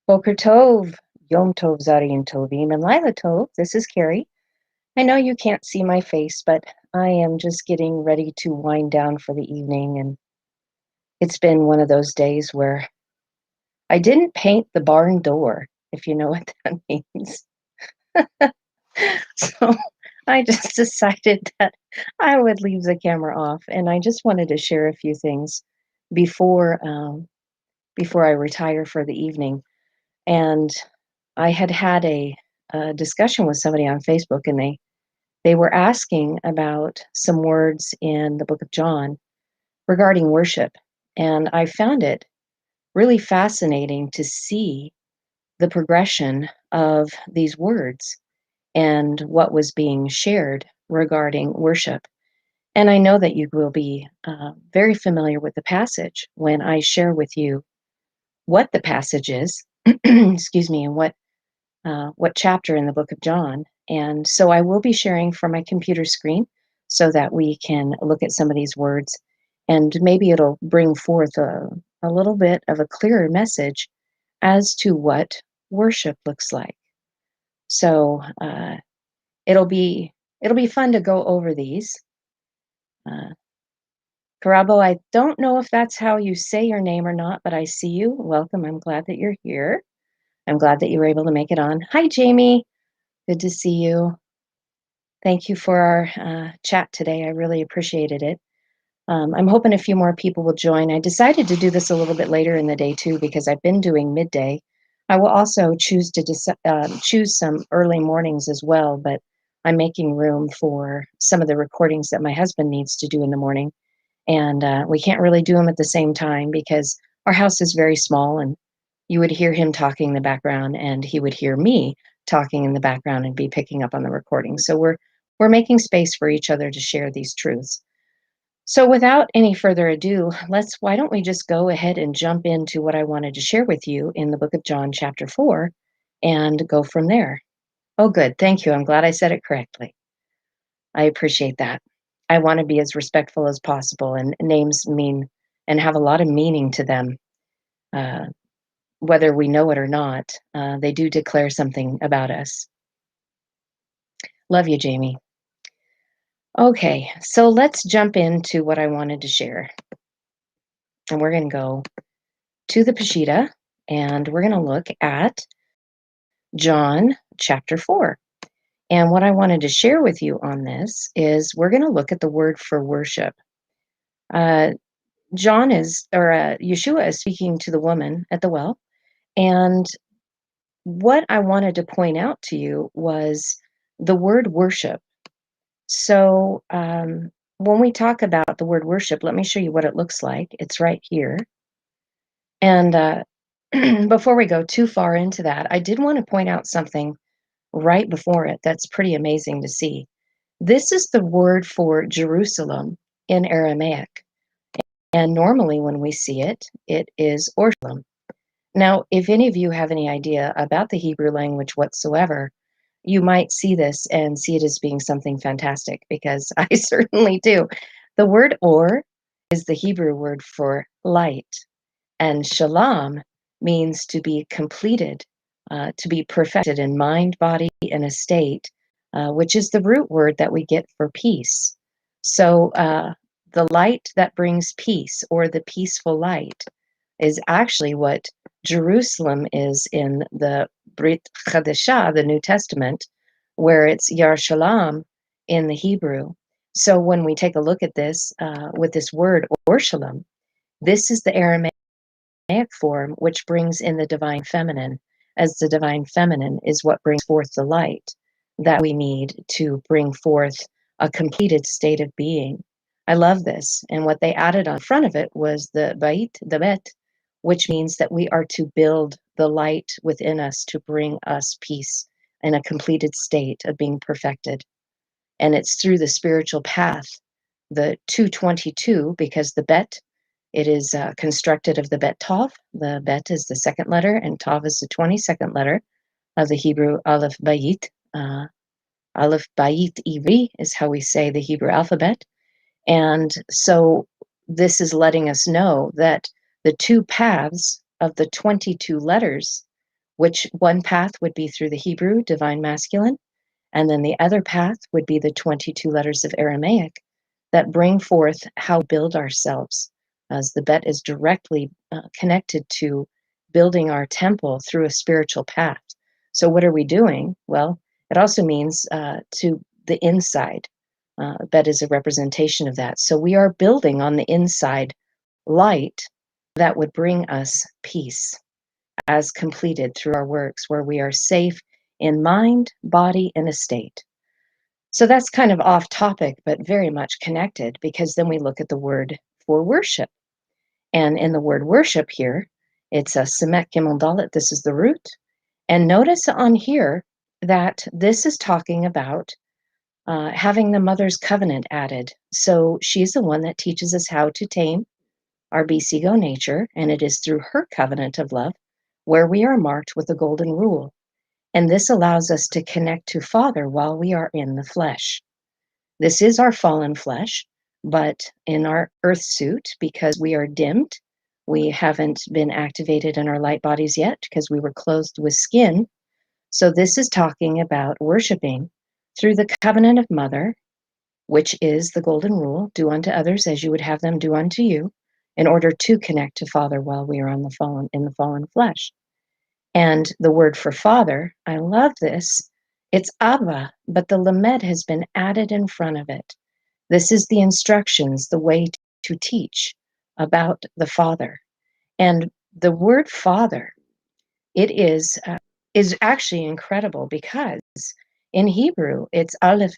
Boker Tov, Yom Tov Zarin Tovim, and Lila Tov. This is Carrie. I know you can't see my face, but I am just getting ready to wind down for the evening, and it's been one of those days where I didn't paint the barn door, if you know what that means. So I just decided that I would leave the camera off, and I just wanted to share a few things before before I retire for the evening. And I had a discussion with somebody on Facebook, and they were asking about some words in the book of John regarding worship. And I found it really fascinating to see the progression of these words and what was being shared regarding worship. And I know that you will be very familiar with the passage when I share with you what the passage is, excuse me, and what chapter in the book of John. And so I will be sharing from my computer screen so that we can look at some of these words, and maybe it'll bring forth a little bit of a clearer message as to what worship looks like. So it'll be fun to go over these. Karabo, I don't know if that's how you say your name or not, but I see you. Welcome. I'm glad that you're here. I'm glad that you were able to make it on. Hi, Jamie. Good to see you. Thank you for our chat today. I really appreciated it. I'm hoping a few more people will join. I decided to do this a little bit later in the day too because I've been doing midday. I will also choose to choose some early mornings as well, but I'm making room for some of the recordings that my husband needs to do in the morning. And we can't really do them at the same time because our house is very small, and you would hear him talking in the background and he would hear me talking in the background and be picking up on the recording. So we're making space for each other to share these truths. So without any further ado, why don't we just go ahead and jump into what I wanted to share with you in the book of John, chapter 4, and go from there. Oh, good. Thank you. I'm glad I said it correctly. I appreciate that. I want to be as respectful as possible, and names mean and have a lot of meaning to them. Whether we know it or not, they do declare something about us. Love you, Jamie. Okay, so let's jump into what I wanted to share. And we're going to go to the Peshitta, and we're going to look at John chapter 4. And what I wanted to share with you on this is we're going to look at the word for worship. Yeshua is speaking to the woman at the well. And what I wanted to point out to you was the word worship. So when we talk about the word worship, let me show you what it looks like. It's right here. And before we go too far into that, I did want to point out something right before it that's pretty amazing to see. This is the word for Jerusalem in Aramaic. And normally when we see it, it is Orshalem. Now, if any of you have any idea about the Hebrew language whatsoever, you might see this and see it as being something fantastic, because I certainly do. The word or is the Hebrew word for light, and shalom means to be completed, to be perfected in mind, body, and estate, which is the root word that we get for peace. So the light that brings peace, or the peaceful light, is actually what Jerusalem is in the Brit Chadashah, the New Testament, where it's Yar Shalom in the Hebrew. So when we take a look at this with this word, or Shalom, this is the Aramaic form, which brings in the divine feminine, as the divine feminine is what brings forth the light that we need to bring forth a completed state of being. I love this. And what they added on front of it was the bait, the bet, which means that we are to build the light within us to bring us peace in a completed state of being perfected. And it's through the spiritual path, the 222, because the bet, it is constructed of the bet Tav. The bet is the second letter, and Tav is the 22nd letter of the Hebrew Aleph Bayit. Aleph Bayit Ivri is how we say the Hebrew alphabet. And so this is letting us know that the two paths of the 22 letters which one path would be through the Hebrew divine masculine, and then the other path would be the 22 letters of Aramaic that bring forth how we build ourselves, as the bet is directly connected to building our temple through a spiritual path. So what are we doing? Well, it also means to the inside. Bet is a representation of that. So we are building on the inside light that would bring us peace as completed through our works, where we are safe in mind, body, and estate. So that's kind of off topic, but very much connected, because then we look at the word for worship. And in the word worship here, it's a Semet Gimel Dalet. This is the root. And notice on here that this is talking about having the mother's covenant added. So she's the one that teaches us how to tame our beast ego nature, and it is through her covenant of love where we are marked with the golden rule. And this allows us to connect to Father while we are in the flesh. This is our fallen flesh, but in our earth suit, because we are dimmed, we haven't been activated in our light bodies yet because we were clothed with skin. So this is talking about worshiping through the covenant of mother, which is the golden rule: do unto others as you would have them do unto you, in order to connect to Father while we are in the fallen flesh. And the word for father, I love this. It's Abba, but the lamed has been added in front of it. This is the instructions, the way to teach about the Father. And the word Father, it is actually incredible, because in Hebrew it's Aleph,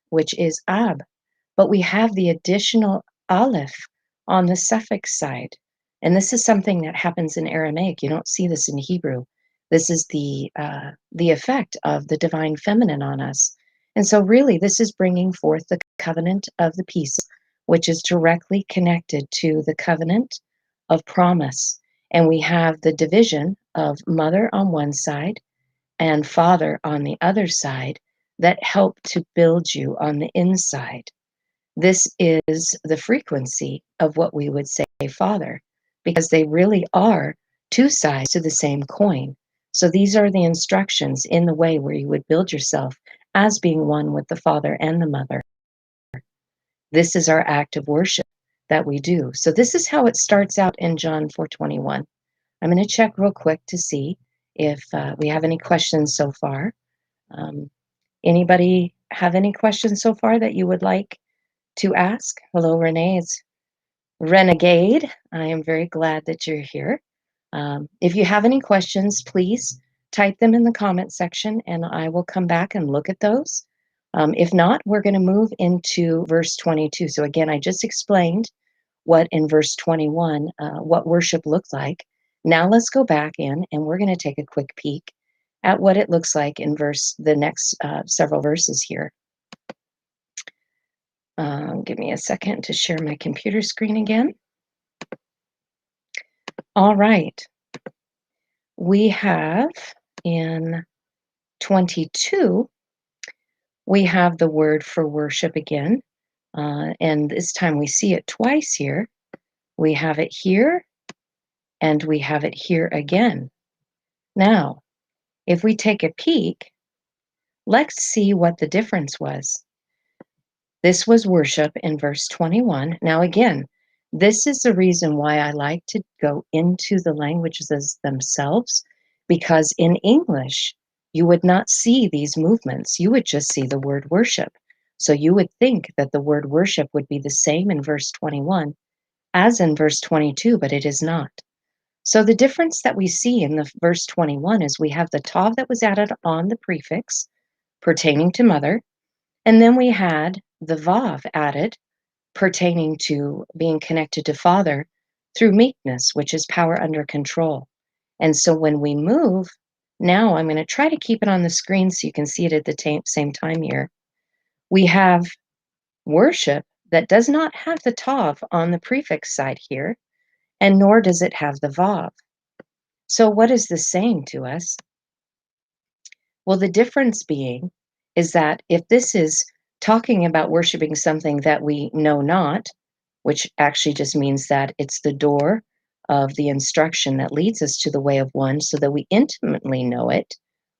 which is Ab, but we have the additional Aleph on the suffix side. And this is something that happens in Aramaic. You don't see this in Hebrew. This is the effect of the divine feminine on us. And so really this is bringing forth the covenant of the peace, which is directly connected to the covenant of promise. And we have the division of mother on one side and father on the other side that help to build you on the inside. This is the frequency of what we would say Father, because they really are two sides to the same coin. So these are the instructions in the way where you would build yourself as being one with the Father and the Mother. This is our act of worship that we do. So this is how it starts out in John 4:21. I'm going to check real quick to see if we have any questions so far. Anybody have any questions so far that you would like to ask? Hello, Renee. It's Renegade. I am very glad that you're here. If you have any questions, please type them in the comment section and I will come back and look at those. If not, we're going to move into verse 22. So again, I just explained what in verse 21, what worship looked like. Now let's go back in and we're going to take a quick peek at what it looks like in the next several verses here. Give me a second to share my computer screen again. All right. We have in 22, we have the word for worship again. And this time we see it twice here. We have it here and we have it here again. Now, if we take a peek, let's see what the difference was. This was worship in verse 21. Now, again, this is the reason why I like to go into the languages themselves, because in English, you would not see these movements. You would just see the word worship. So you would think that the word worship would be the same in verse 21 as in verse 22, but it is not. So the difference that we see in the verse 21 is we have the tav that was added on the prefix pertaining to mother, and then we had the vav added pertaining to being connected to Father through meekness, which is power under control. And so when we move, now I'm going to try to keep it on the screen so you can see it at the same time here. We have worship that does not have the tav on the prefix side here, and nor does it have the vav. So what is this saying to us? Well, the difference being is that if this is talking about worshiping something that we know not, which actually just means that it's the door of the instruction that leads us to the way of one so that we intimately know it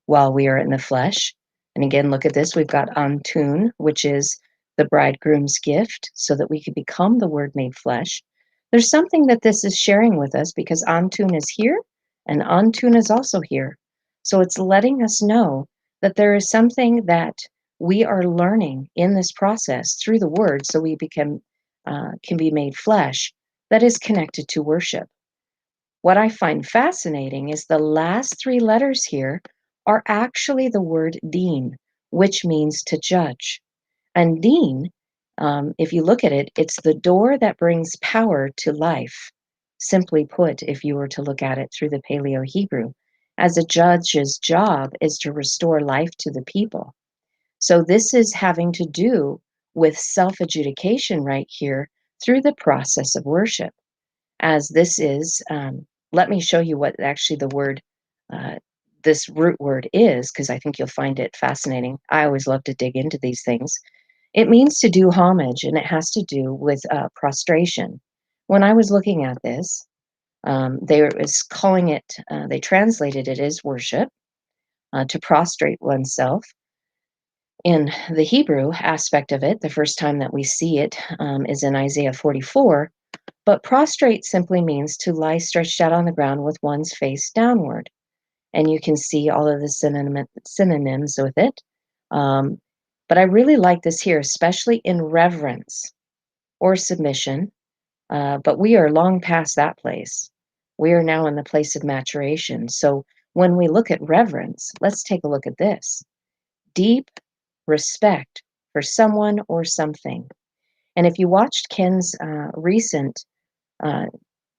while we are in the flesh. And again, look at this. We've got Antun, which is the bridegroom's gift, so that we could become the Word made flesh. There's something that this is sharing with us because Antun is here and Antun is also here. So it's letting us know that there is something that we are learning in this process through the Word, so we can be made flesh, that is connected to worship. What I find fascinating is the last three letters here are actually the word din, which means to judge. And din, if you look at it, it's the door that brings power to life. Simply put, if you were to look at it through the Paleo Hebrew, as a judge's job is to restore life to the people. So this is having to do with self-adjudication right here through the process of worship. As this is, let me show you what actually the word, this root word is, because I think you'll find it fascinating. I always love to dig into these things. It means to do homage, and it has to do with prostration. When I was looking at this, they was calling it, they translated it as worship, to prostrate oneself. In the Hebrew aspect of it, the first time that we see it is in Isaiah 44, but prostrate simply means to lie stretched out on the ground with one's face downward. And you can see all of the synonyms with it. But I really like this here, especially in reverence or submission. But we are long past that place. We are now in the place of maturation. So when we look at reverence, let's take a look at this. Deep respect for someone or something. And if you watched Ken's recent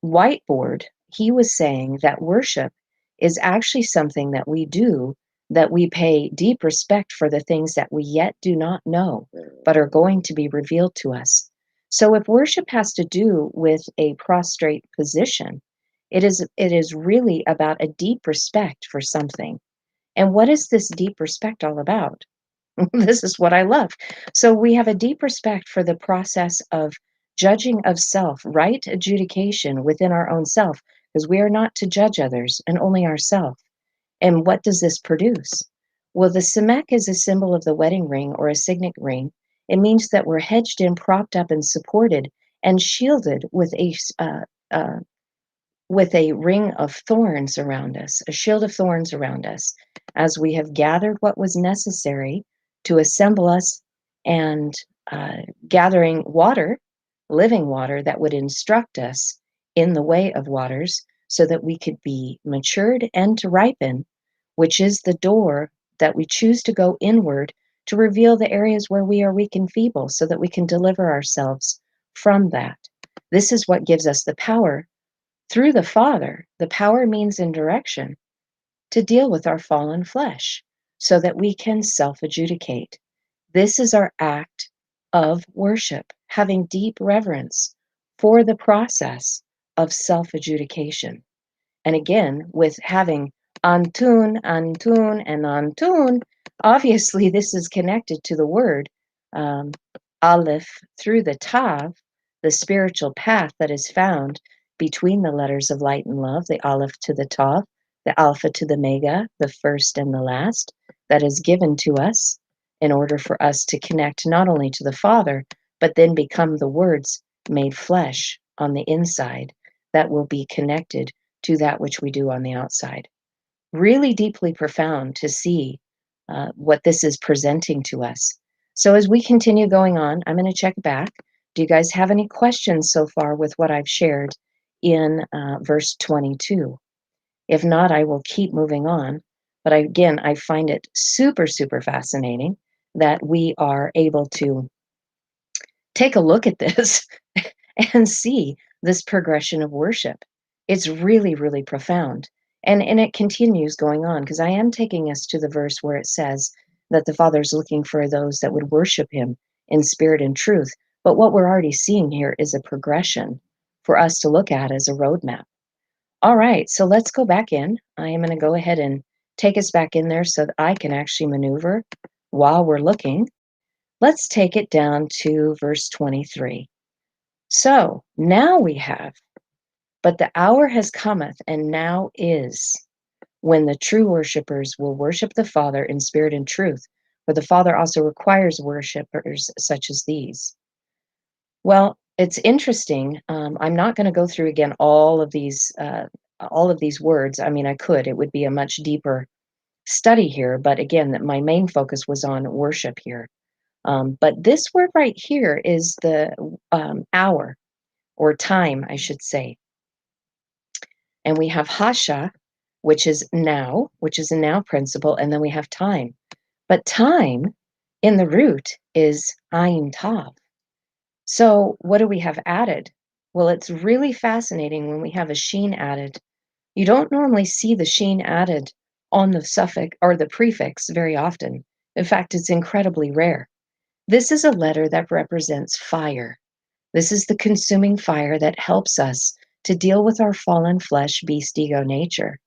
whiteboard, he was saying that worship is actually something that we do, that we pay deep respect for the things that we yet do not know, but are going to be revealed to us. So if worship has to do with a prostrate position, it is really about a deep respect for something. And what is this deep respect all about? This is what I love. So we have a deep respect for the process of judging of self, right adjudication within our own self, because we are not to judge others and only ourselves. And what does this produce? Well, the Samek is a symbol of the wedding ring or a signet ring. It means that we're hedged in, propped up, and supported and shielded with a ring of thorns around us, a shield of thorns around us, as we have gathered what was necessary to assemble us and gathering water, living water that would instruct us in the way of waters so that we could be matured and to ripen, which is the door that we choose to go inward to reveal the areas where we are weak and feeble so that we can deliver ourselves from that. This is what gives us the power through the Father, the power, means, and direction to deal with our fallen flesh so that we can self-adjudicate. This is our act of worship, having deep reverence for the process of self-adjudication. And again, with having Antun, Antun, and Antun, obviously this is connected to the word Aleph through the Tav, the spiritual path that is found between the letters of light and love, the Aleph to the Tav, the Alpha to the Mega, the first and the last, that is given to us in order for us to connect not only to the Father, but then become the words made flesh on the inside that will be connected to that which we do on the outside. Really deeply profound to see what this is presenting to us. So as we continue going on, I'm going to check back. Do you guys have any questions so far with what I've shared in verse 22? If not, I will keep moving on. But again, I find it super, super fascinating that we are able to take a look at this and see this progression of worship. It's really, really profound. And it continues going on, because I am taking us to the verse where it says that the Father's looking for those that would worship him in spirit and truth. But what we're already seeing here is a progression for us to look at as a roadmap. All right, so let's go back in. I am going to go ahead and take us back in there so that I can actually maneuver while we're looking. Let's take it down to verse 23. So now we have, But the hour has cometh, and now is, when the true worshipers will worship the Father in spirit and truth, for the Father also requires worshipers such as these. Well, it's interesting. I'm not going to go through again all of these words. I mean, I could. It would be a much deeper study here, but again, that my main focus was on worship here. But this word right here is the hour or time, I should say. And we have hasha, which is now, which is a now principle, and then we have time. But time in the root is ayin tav. So what do we have added? Well, it's really fascinating when we have a sheen added. You don't normally see the sheen added on the suffix or the prefix very often. In fact, it's incredibly rare. This is a letter that represents fire. This is the consuming fire that helps us to deal with our fallen flesh, beast, ego nature.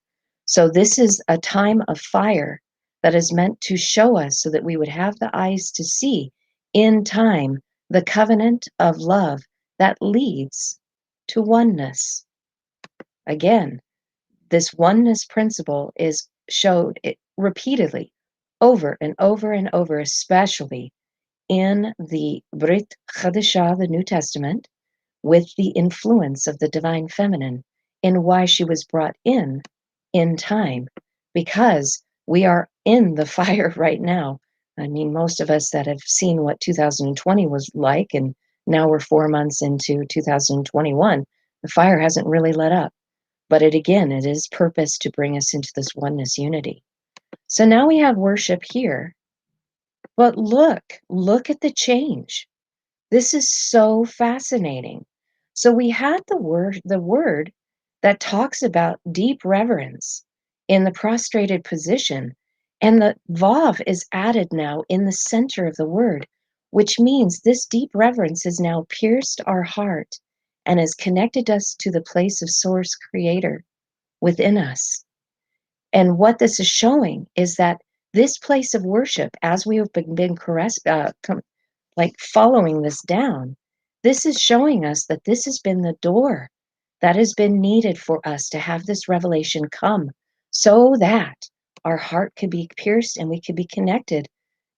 So this is a time of fire that is meant to show us so that we would have the eyes to see in time the covenant of love that leads to oneness. Again, this oneness principle is showed it repeatedly over and over and over, especially in the Brit Chadashah, the New Testament, with the influence of the divine feminine in why she was brought in time, because we are in the fire right now. I mean, most of us that have seen what 2020 was like, and now we're 4 months into 2021, the fire hasn't really let up. But it is purpose to bring us into this oneness unity. So now we have worship here. But look at the change. This is so fascinating. So we had the word that talks about deep reverence in the prostrated position, and the vav is added now in the center of the word, which means this deep reverence has now pierced our heart and has connected us to the place of source creator within us. And what this is showing is that this place of worship, as we have been like following this down, this is showing us that this has been the door that has been needed for us to have this revelation come so that our heart could be pierced and we could be connected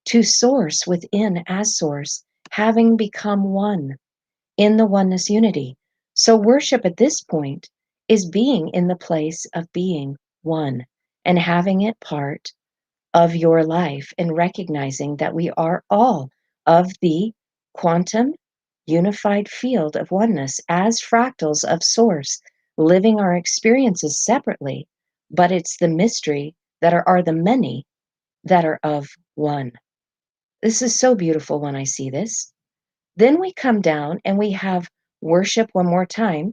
to source within as source, having become one in the oneness unity. So worship at this point is being in the place of being one and having it part of your life and recognizing that we are all of the quantum unified field of oneness as fractals of source, living our experiences separately, but it's the mystery that are the many that are of one. This is so beautiful when I see this. Then we come down and we have worship one more time.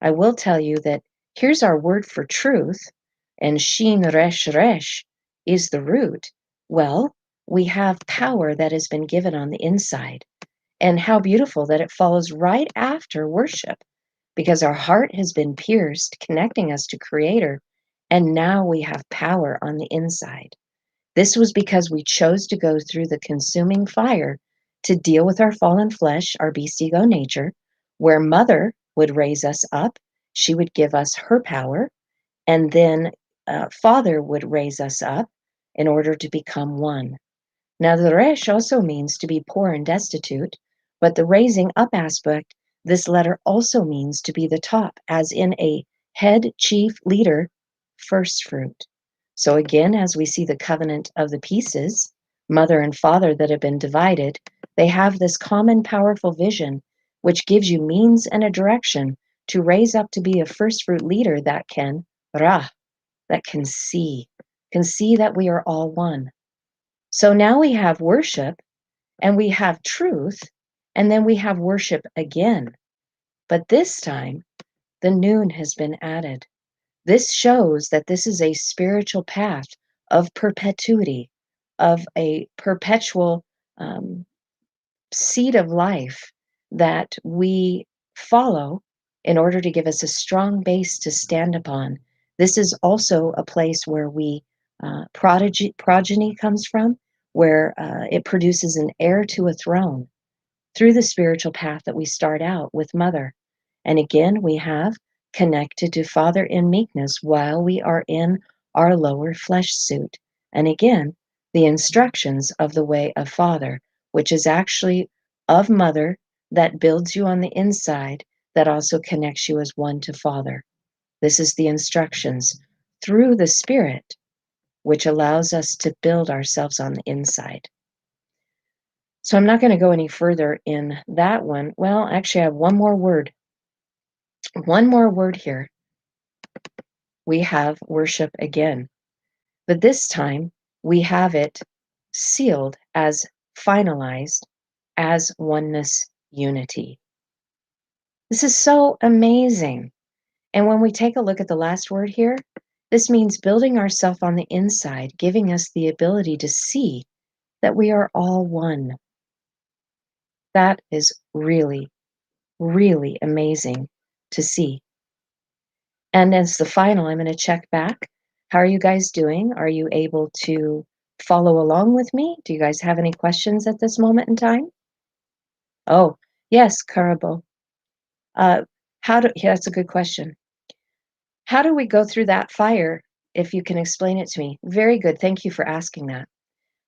I will tell you that here's our word for truth, and Shin Resh Resh is the root. Well, we have power that has been given on the inside. And how beautiful that it follows right after worship, because our heart has been pierced, connecting us to Creator, and now we have power on the inside. This was because we chose to go through the consuming fire to deal with our fallen flesh, our beast ego nature, where Mother would raise us up. She would give us her power, and then Father would raise us up in order to become one. Now, the Resh also means to be poor and destitute, but the raising up aspect, this letter also means to be the top, as in a head, chief, leader, first fruit. So again, as we see the covenant of the pieces, mother and father that have been divided, they have this common powerful vision, which gives you means and a direction to raise up to be a first fruit leader that can, that can see that we are all one. So now we have worship and we have truth, and then we have worship again. But this time, the noon has been added. This shows that this is a spiritual path of perpetuity, of a perpetual seed of life that we follow in order to give us a strong base to stand upon. This is also a place where progeny comes from, where it produces an heir to a throne through the spiritual path that we start out with Mother. And again, we have connected to Father in meekness while we are in our lower flesh suit. And again, the instructions of the way of Father, which is actually of Mother, that builds you on the inside, that also connects you as one to Father. This is the instructions through the Spirit, which allows us to build ourselves on the inside. So I'm not going to go any further in that one. Well, actually, I have one more word. One more word here. We have worship again, but this time we have it sealed as finalized as oneness unity. This is so amazing. And when we take a look at the last word here, this means building ourselves on the inside, giving us the ability to see that we are all one. That is really, really amazing to see. And as the final, I'm going to check back. How are you guys doing? Are you able to follow along with me? Do you guys have any questions at this moment in time? Oh, yes, Karabo. Yeah, that's a good question. How do we go through that fire, if you can explain it to me? Very good. Thank you for asking that.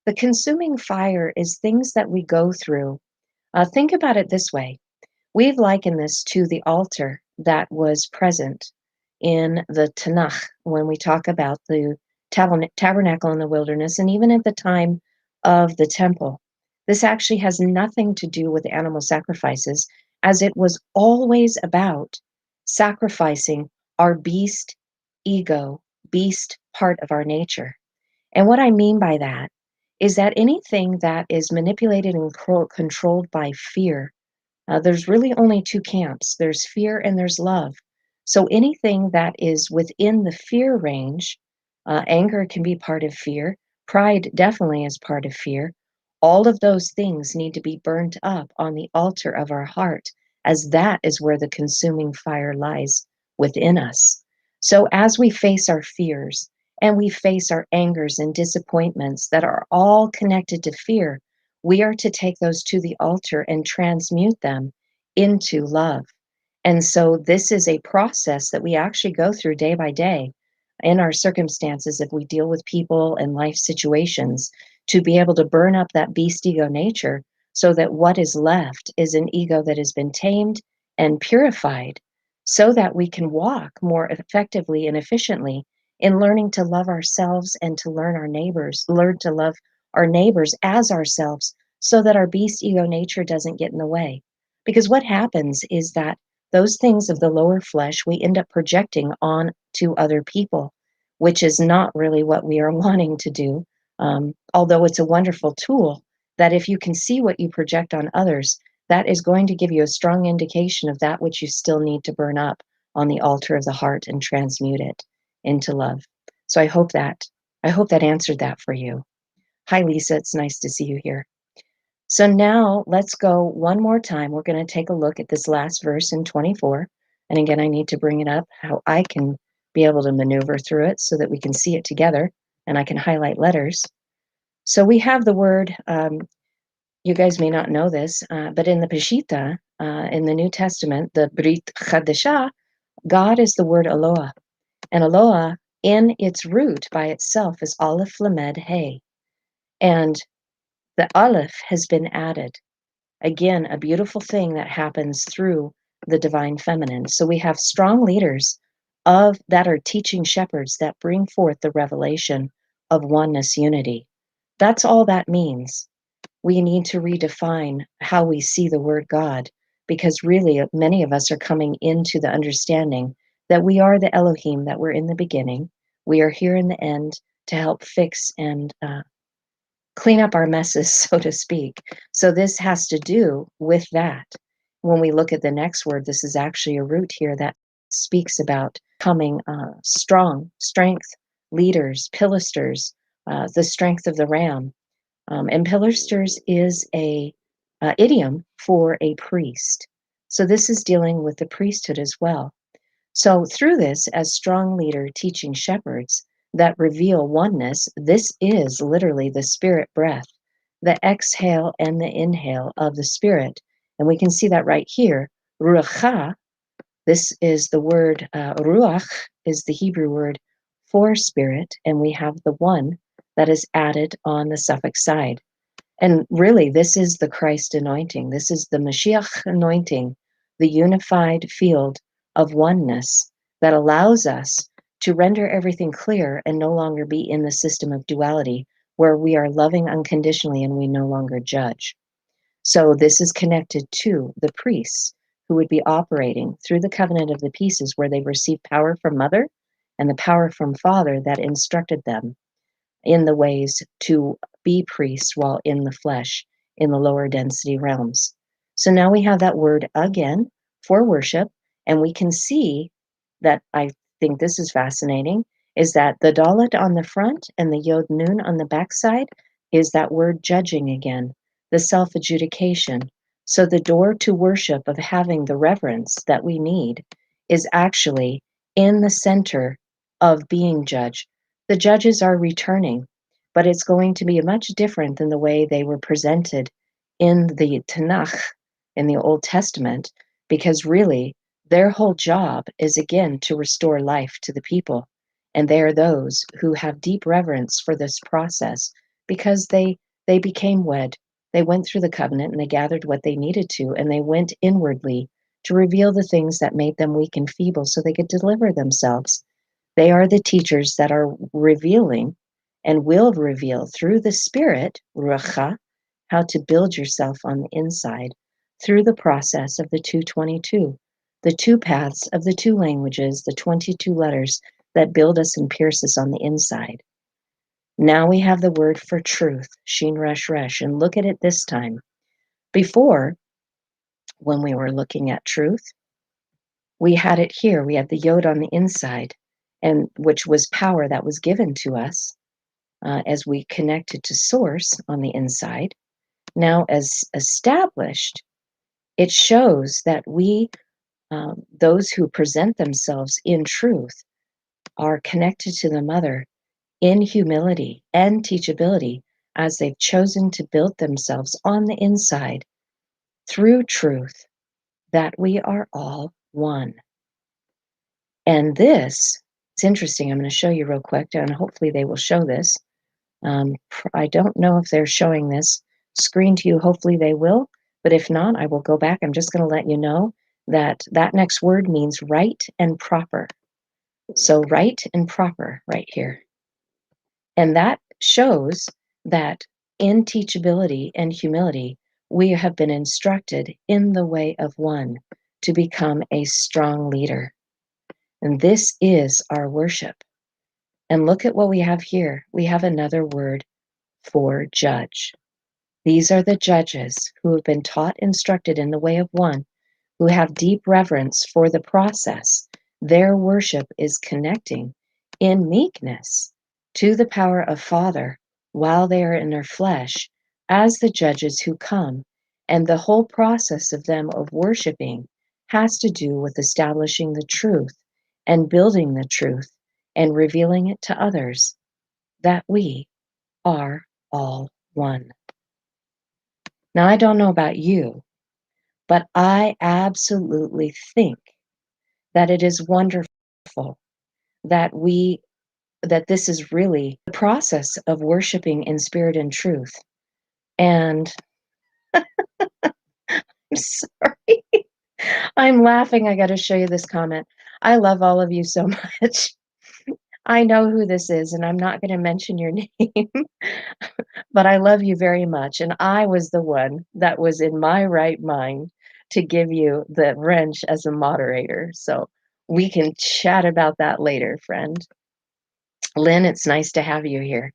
The consuming fire is things that we go through. Think about it this way. We've likened this to the altar that was present in the Tanakh when we talk about the tabernacle in the wilderness, and even at the time of the temple. This actually has nothing to do with animal sacrifices, as it was always about sacrificing our beast ego, beast part of our nature. And what I mean by that is that anything that is manipulated and controlled by fear, there's really only two camps, there's fear and there's love. So anything that is within the fear range, anger can be part of fear, pride definitely is part of fear. All of those things need to be burnt up on the altar of our heart, as that is where the consuming fire lies within us. So as we face our fears and we face our angers and disappointments that are all connected to fear, we are to take those to the altar and transmute them into love. And so this is a process that we actually go through day by day in our circumstances if we deal with people and life situations, to be able to burn up that beast ego nature, so that what is left is an ego that has been tamed and purified, so that we can walk more effectively and efficiently in learning to love ourselves and to learn to love our neighbors as ourselves, so that our beast ego nature doesn't get in the way. Because what happens is that those things of the lower flesh we end up projecting on to other people, which is not really what we are wanting to do. Although it's a wonderful tool, that if you can see what you project on others, that is going to give you a strong indication of that which you still need to burn up on the altar of the heart and transmute it into love. So I hope that answered that for you. Hi, Lisa. It's nice to see you here. So now let's go one more time. We're going to take a look at this last verse in 24. And again, I need to bring it up how I can be able to maneuver through it so that we can see it together and I can highlight letters. So we have the word, you guys may not know this, but in the Peshitta, in the New Testament, the Brit Chadashah, God is the word Eloah. And Eloah, in its root by itself, is Aleph Lamed Hey. And the Aleph has been added. Again, a beautiful thing that happens through the divine feminine. So we have strong leaders that are teaching shepherds that bring forth the revelation of oneness unity. That's all that means. We need to redefine how we see the word God, because really many of us are coming into the understanding that we are the Elohim, that we're in the beginning. We are here in the end to help fix and clean up our messes, so to speak. So this has to do with that. When we look at the next word, this is actually a root here that speaks about coming strength, leaders, pilasters, the strength of the ram. And pilasters is a idiom for a priest. So this is dealing with the priesthood as well. So through this, as strong leader teaching shepherds that reveal oneness, this is literally the spirit breath, the exhale and the inhale of the spirit. And we can see that right here. Ruach This is the word ruach, is the Hebrew word for spirit, and we have the one that is added on the suffix side. And really, this is the Christ anointing. This is the Mashiach anointing, the unified field of oneness that allows us to render everything clear and no longer be in the system of duality where we are loving unconditionally and we no longer judge. So this is connected to the priests who would be operating through the covenant of the pieces where they received power from mother and the power from father that instructed them in the ways to be priests while in the flesh in the lower density realms. So now we have that word again for worship, and we can see that I think this is fascinating is that the dalet on the front and the yod nun on the backside is that word judging again, the self adjudication. So the door to worship of having the reverence that we need is actually in the center of being judged. The judges are returning, but it's going to be much different than the way they were presented in the Tanakh, in the Old Testament, because really their whole job is again to restore life to the people. And they are those who have deep reverence for this process because they became wed. They went through the covenant and they gathered what they needed to, and they went inwardly to reveal the things that made them weak and feeble so they could deliver themselves. They are the teachers that are revealing and will reveal through the Spirit, ruach, how to build yourself on the inside through the process of the 222, the two paths of the two languages, the 22 letters that build us and pierce us on the inside. Now we have the word for truth, shin resh resh, and look at it this time. Before, when we were looking at truth, we had it here. We had the yod on the inside, and which was power that was given to us as we connected to source on the inside. Now, as established, it shows that we, those who present themselves in truth, are connected to the mother in humility and teachability as they've chosen to build themselves on the inside through truth, that we are all one. And this, it's interesting. I'm going to show you real quick, and hopefully they will show this. I don't know if they're showing this screen to you. Hopefully they will. But if not, I will go back. I'm just going to let you know that that next word means right and proper. So right and proper right here. And that shows that in teachability and humility, we have been instructed in the way of one to become a strong leader. And this is our worship. And look at what we have here. We have another word for judge. These are the judges who have been taught, instructed in the way of one, who have deep reverence for the process. Their worship is connecting in meekness to the power of Father while they are in their flesh as the judges who come. And the whole process of them of worshiping has to do with establishing the truth and building the truth and revealing it to others that we are all one. Now, I don't know about you, but I absolutely think that it is wonderful that that this is really the process of worshiping in spirit and truth. And I'm sorry, I'm laughing. I got to show you this comment. I love all of you so much. I know who this is, and I'm not going to mention your name, but I love you very much. And I was the one that was in my right mind to give you the wrench as a moderator. So we can chat about that later, friend. Lynn, it's nice to have you here.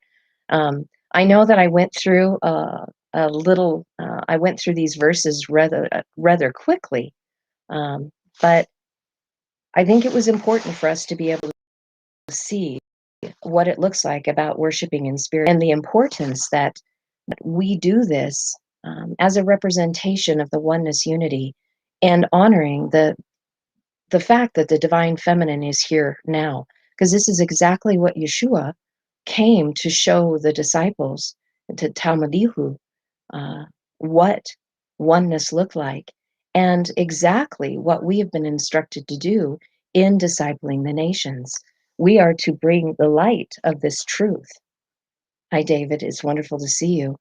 I know that I went through I went through these verses rather quickly, but I think it was important for us to be able to see what it looks like about worshiping in spirit and the importance that we do this as a representation of the oneness unity and honoring the fact that the divine feminine is here now, because this is exactly what Yeshua came to show the disciples, to Talmudihu, what oneness looked like. and exactly what we have been instructed to do in discipling the nations. We are to bring the light of this truth. Hi, David. It's wonderful to see you.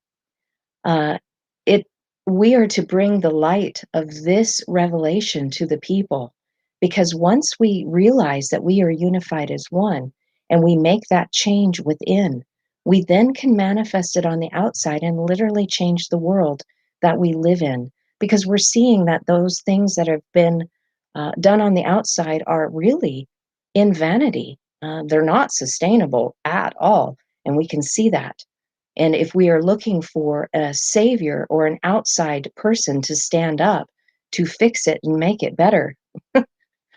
Uh, it we are to bring the light of this revelation to the people, because once we realize that we are unified as one and we make that change within, we then can manifest it on the outside and literally change the world that we live in, because we're seeing that those things that have been done on the outside are really in vanity. They're not sustainable at all, and we can see that. And if we are looking for a savior or an outside person to stand up to fix it and make it better,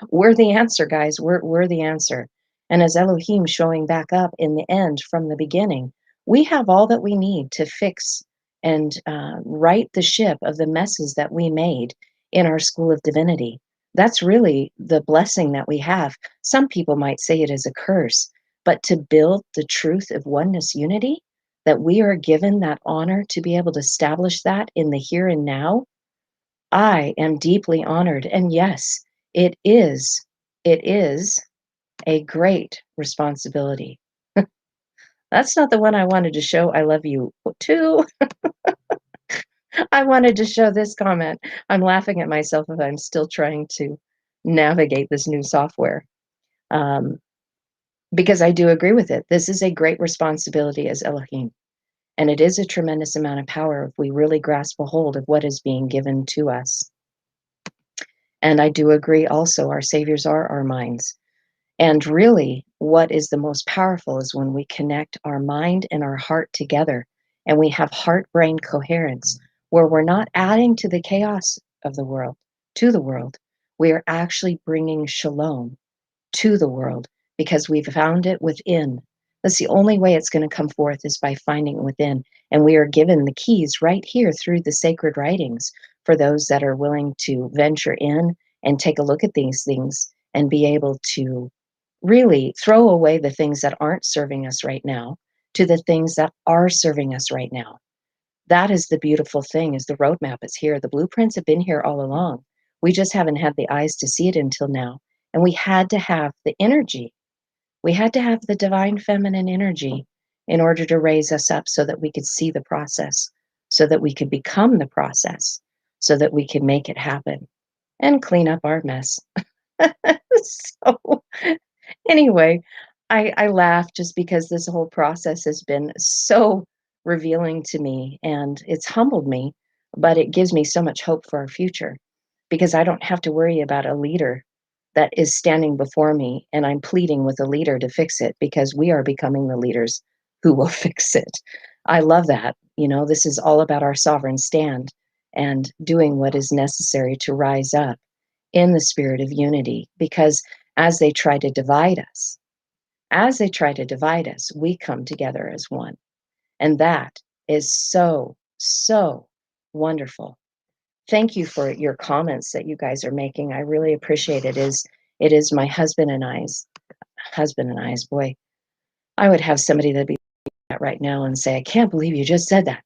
we're the answer, guys. We're the answer. And as Elohim showing back up in the end from the beginning, we have all that we need to fix and right the ship of the messes that we made in our school of divinity. That's really the blessing that we have. Some people might say it is a curse, but to build the truth of oneness unity, that we are given that honor to be able to establish that in the here and now, I am deeply honored. And yes, it is a great responsibility. That's not the one I wanted to show. I love you too. I wanted to show this comment. I'm laughing at myself as I'm still trying to navigate this new software. Um, because I do agree with it. This is a great responsibility as Elohim. And it is a tremendous amount of power if we really grasp a hold of what is being given to us. And I do agree also, our saviors are our minds. And really, what is the most powerful is when we connect our mind and our heart together and we have heart brain coherence, where we're not adding to the chaos of the world, to the world. We are actually bringing shalom to the world because we've found it within. That's the only way it's going to come forth, is by finding it within. And we are given the keys right here through the sacred writings for those that are willing to venture in and take a look at these things and be able to really throw away the things that aren't serving us right now to the things that are serving us right now. That is the beautiful thing, is the roadmap is here. The blueprints have been here all along. We just haven't had the eyes to see it until now. And we had to have the energy. We had to have the divine feminine energy in order to raise us up so that we could see the process, so that we could become the process, so that we could make it happen and clean up our mess. So anyway, I laugh just because this whole process has been so revealing to me, and it's humbled me, but it gives me so much hope for our future, because I don't have to worry about a leader that is standing before me and I'm pleading with a leader to fix it, because we are becoming the leaders who will fix it. I love that. This is all about our sovereign stand and doing what is necessary to rise up in the spirit of unity, because as they try to divide us, we come together as one. And that is so, so wonderful. Thank you for your comments that you guys are making. I really appreciate it. It is my husband and I's, boy. I would have somebody that'd be that right now and say, I can't believe you just said that.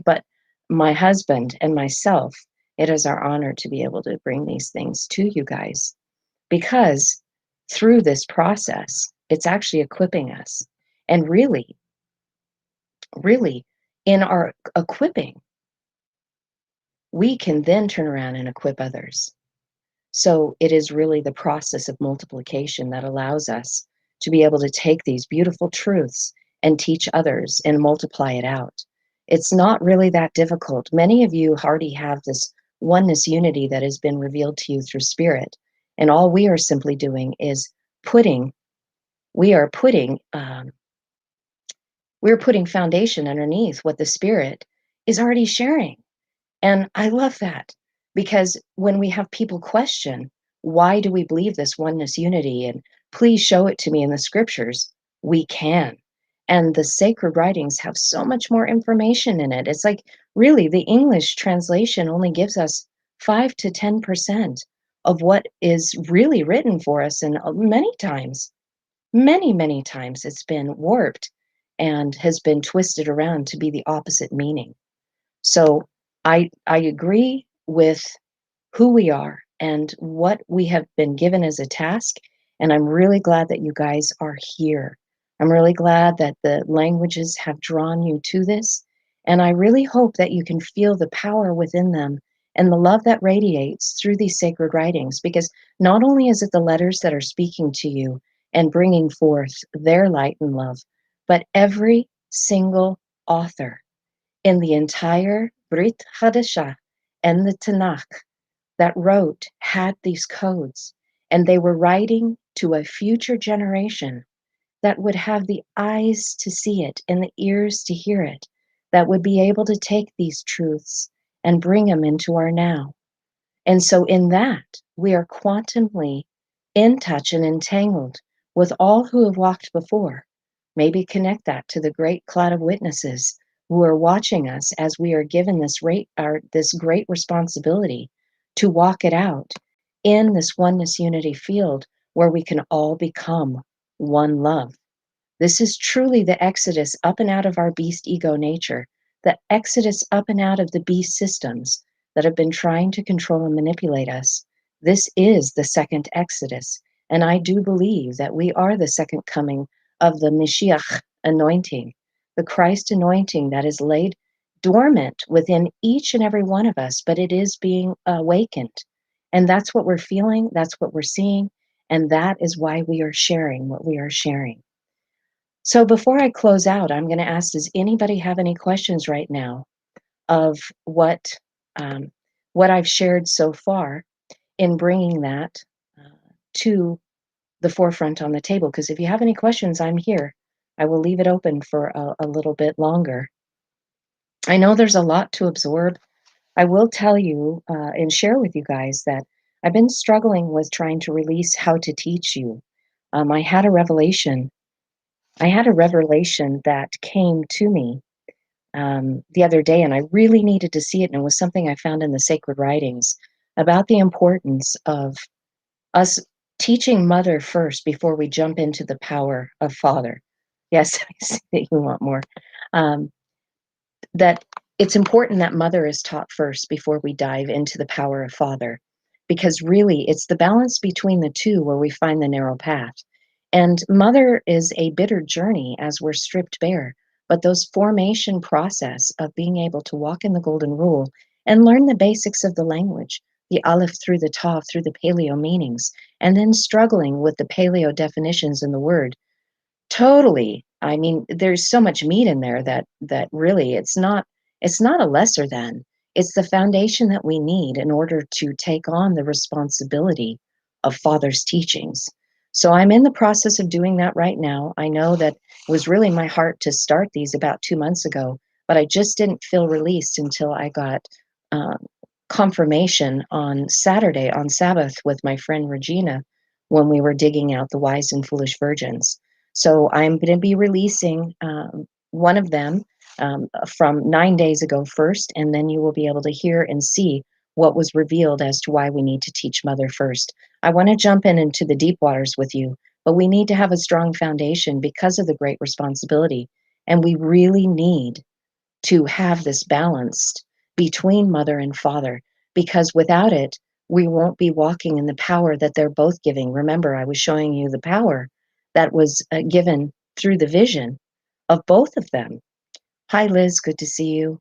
But my husband and myself, it is our honor to be able to bring these things to you guys, because through this process, it's actually equipping us. And really, really, in our equipping, we can then turn around and equip others. So it is really the process of multiplication that allows us to be able to take these beautiful truths and teach others and multiply it out. It's not really that difficult. Many of you already have this oneness unity that has been revealed to you through spirit. And all we are simply doing is we are putting we're putting foundation underneath what the spirit is already sharing. And I love that, because when we have people question, why do we believe this oneness unity? And please show it to me in the scriptures. We can. And the sacred writings have so much more information in it. It's like, really, the English translation only gives us 5 to 10% of what is really written for us. And many times it's been warped and has been twisted around to be the opposite meaning. So I agree with who we are and what we have been given as a task. And I'm really glad that you guys are here. I'm really glad that the languages have drawn you to this. And I really hope that you can feel the power within them and the love that radiates through these sacred writings, because not only is it the letters that are speaking to you and bringing forth their light and love, but every single author in the entire Brit Hadashah and the Tanakh that wrote had these codes, and they were writing to a future generation that would have the eyes to see it and the ears to hear it, that would be able to take these truths and bring them into our now. And so, in that, we are quantumly in touch and entangled with all who have walked before. Maybe connect that to the great cloud of witnesses who are watching us as we are given this great responsibility to walk it out in this oneness unity field where we can all become one love. This is truly the exodus up and out of our beast ego nature, the exodus up and out of the beast systems that have been trying to control and manipulate us. This is the second exodus. And I do believe that we are the second coming of the Mashiach anointing, the Christ anointing that is laid dormant within each and every one of us, but it is being awakened. And that's what we're feeling, that's what we're seeing, and that is why we are sharing what we are sharing. So before I close out, I'm going to ask, does anybody have any questions right now of um, what I've shared so far in bringing that to the forefront on the table? Because if you have any questions, I'm here. I will leave it open for a little bit longer. I know there's a lot to absorb. I will tell you and share with you guys that I've been struggling with trying to release how to teach you. I had a revelation. I had a revelation that came to me the other day, and I really needed to see it. And it was something I found in the sacred writings about the importance of us teaching mother first before we jump into the power of father. Yes, I see that you want more. Um, that it's important that mother is taught first before we dive into the power of father, because really it's the balance between the two where we find the narrow path. And mother is a bitter journey as we're stripped bare, but those formation process of being able to walk in the golden rule and learn the basics of the language, the aleph through the tav through the paleo meanings, and then struggling with the paleo definitions in the word. Totally. I mean, there's so much meat in there that really it's not a lesser than. It's the foundation that we need in order to take on the responsibility of Father's teachings. So I'm in the process of doing that right now. I know that it was really my heart to start these about 2 months ago, but I just didn't feel released until I got uh, confirmation on Saturday, on Sabbath, with my friend Regina, when we were digging out the wise and foolish virgins. So I'm going to be releasing one of them from 9 days ago first, and then you will be able to hear and see what was revealed as to why we need to teach mother first. I want to jump into the deep waters with you, but we need to have a strong foundation because of the great responsibility. And we really need to have this balanced between mother and father, because without it, we won't be walking in the power that they're both giving. Remember, I was showing you the power that was given through the vision of both of them. Hi, Liz. Good to see you.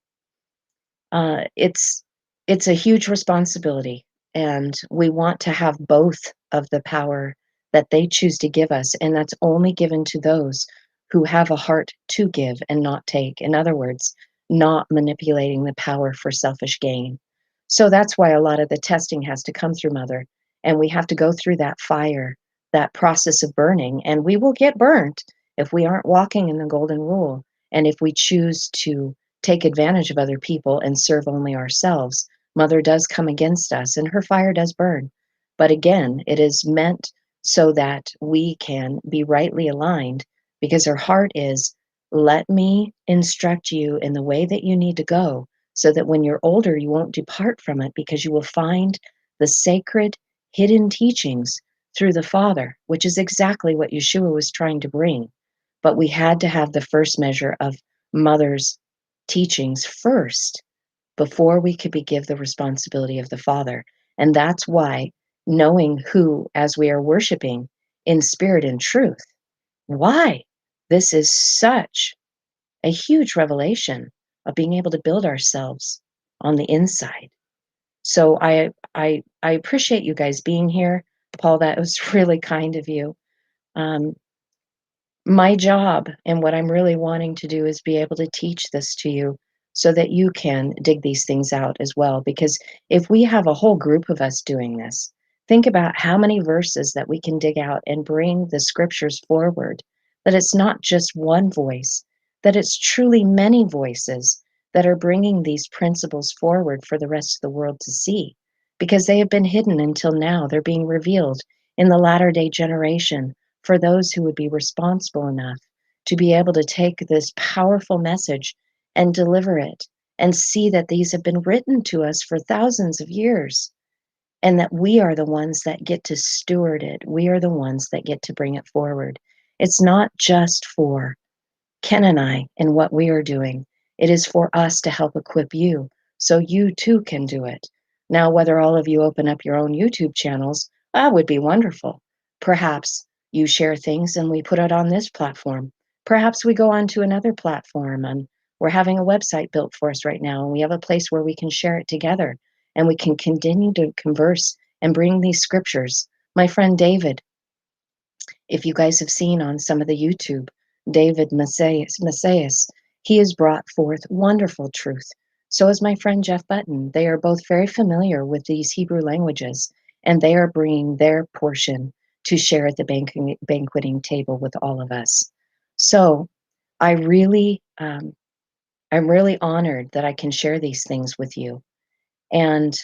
Uh, it's it's a huge responsibility, and we want to have both of the power that they choose to give us, and that's only given to those who have a heart to give and not take. In other words, not manipulating the power for selfish gain. So that's why a lot of the testing has to come through mother, and we have to go through that fire, that process of burning, and we will get burnt if we aren't walking in the golden rule, and if we choose to take advantage of other people and serve only ourselves. Mother does come against us and her fire does burn. But again, it is meant so that we can be rightly aligned, because her heart is, let me instruct you in the way that you need to go so that when you're older, you won't depart from it, because you will find the sacred hidden teachings through the Father, which is exactly what Yeshua was trying to bring. But we had to have the first measure of mother's teachings first before we could be give the responsibility of the Father. And that's why knowing who, as we are worshiping in spirit and truth, why this is such a huge revelation of being able to build ourselves on the inside. So I appreciate you guys being here. Paul, that was really kind of you. Um, my job and what I'm really wanting to do is be able to teach this to you so that you can dig these things out as well. Because if we have a whole group of us doing this, think about how many verses that we can dig out and bring the scriptures forward, that it's not just one voice, that it's truly many voices that are bringing these principles forward for the rest of the world to see, because they have been hidden until now. They're being revealed in the latter day generation for those who would be responsible enough to be able to take this powerful message and deliver it and see that these have been written to us for thousands of years and that we are the ones that get to steward it. We are the ones that get to bring it forward. It's not just for Ken and I and what we are doing. It is for us to help equip you so you too can do it. Now, whether all of you open up your own YouTube channels, that would be wonderful. Perhaps you share things and we put it on this platform. Perhaps we go on to another platform, and we're having a website built for us right now, and we have a place where we can share it together and we can continue to converse and bring these scriptures. My friend David, if you guys have seen on some of the YouTube, David Macias, he has brought forth wonderful truth. So is my friend Jeff Button. They are both very familiar with these Hebrew languages, and they are bringing their portion to share at the banqueting table with all of us. So I really, I'm really honored that I can share these things with you. And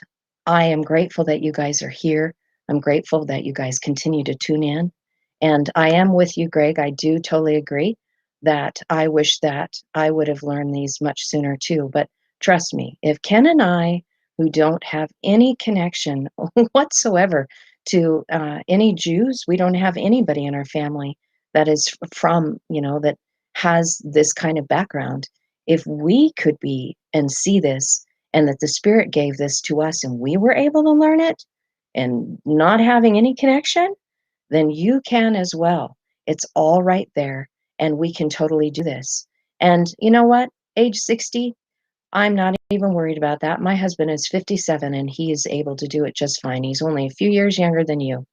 I am grateful that you guys are here. I'm grateful that you guys continue to tune in. And I am with you, Greg. I do totally agree that I wish that I would have learned these much sooner too. But trust me, if Ken and I, who don't have any connection whatsoever to any Jews, we don't have anybody in our family that is from, that has this kind of background. If we could be and see this, and that the Spirit gave this to us and we were able to learn it and not having any connection, then you can as well. It's all right there, and we can totally do this. And you know what? Age 60, I'm not even worried about that. My husband is 57 and he is able to do it just fine. He's only a few years younger than you.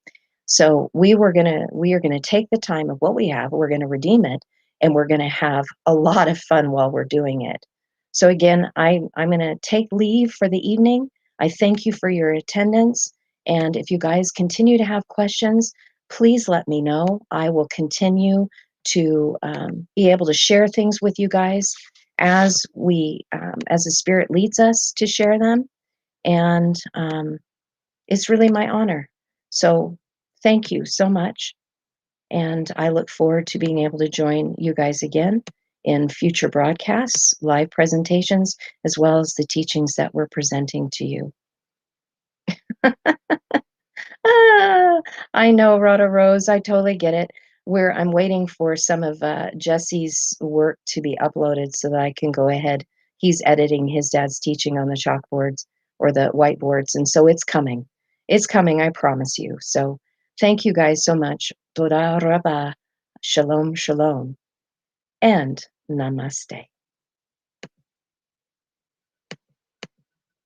So we are gonna take the time of what we have, we're gonna redeem it, and we're gonna have a lot of fun while we're doing it. So again, I'm gonna take leave for the evening. I thank you for your attendance, and if you guys continue to have questions, please let me know. I will continue to be able to share things with you guys as the Spirit leads us to share them, and it's really my honor. So thank you so much. And I look forward to being able to join you guys again in future broadcasts, live presentations, as well as the teachings that we're presenting to you. Ah, I know, Rhoda Rose, I totally get it. Where I'm waiting for some of Jesse's work to be uploaded so that I can go ahead. He's editing his dad's teaching on the chalkboards or the whiteboards, and so it's coming. It's coming, I promise you. So thank you guys so much. Toda rabba, shalom, shalom, and namaste.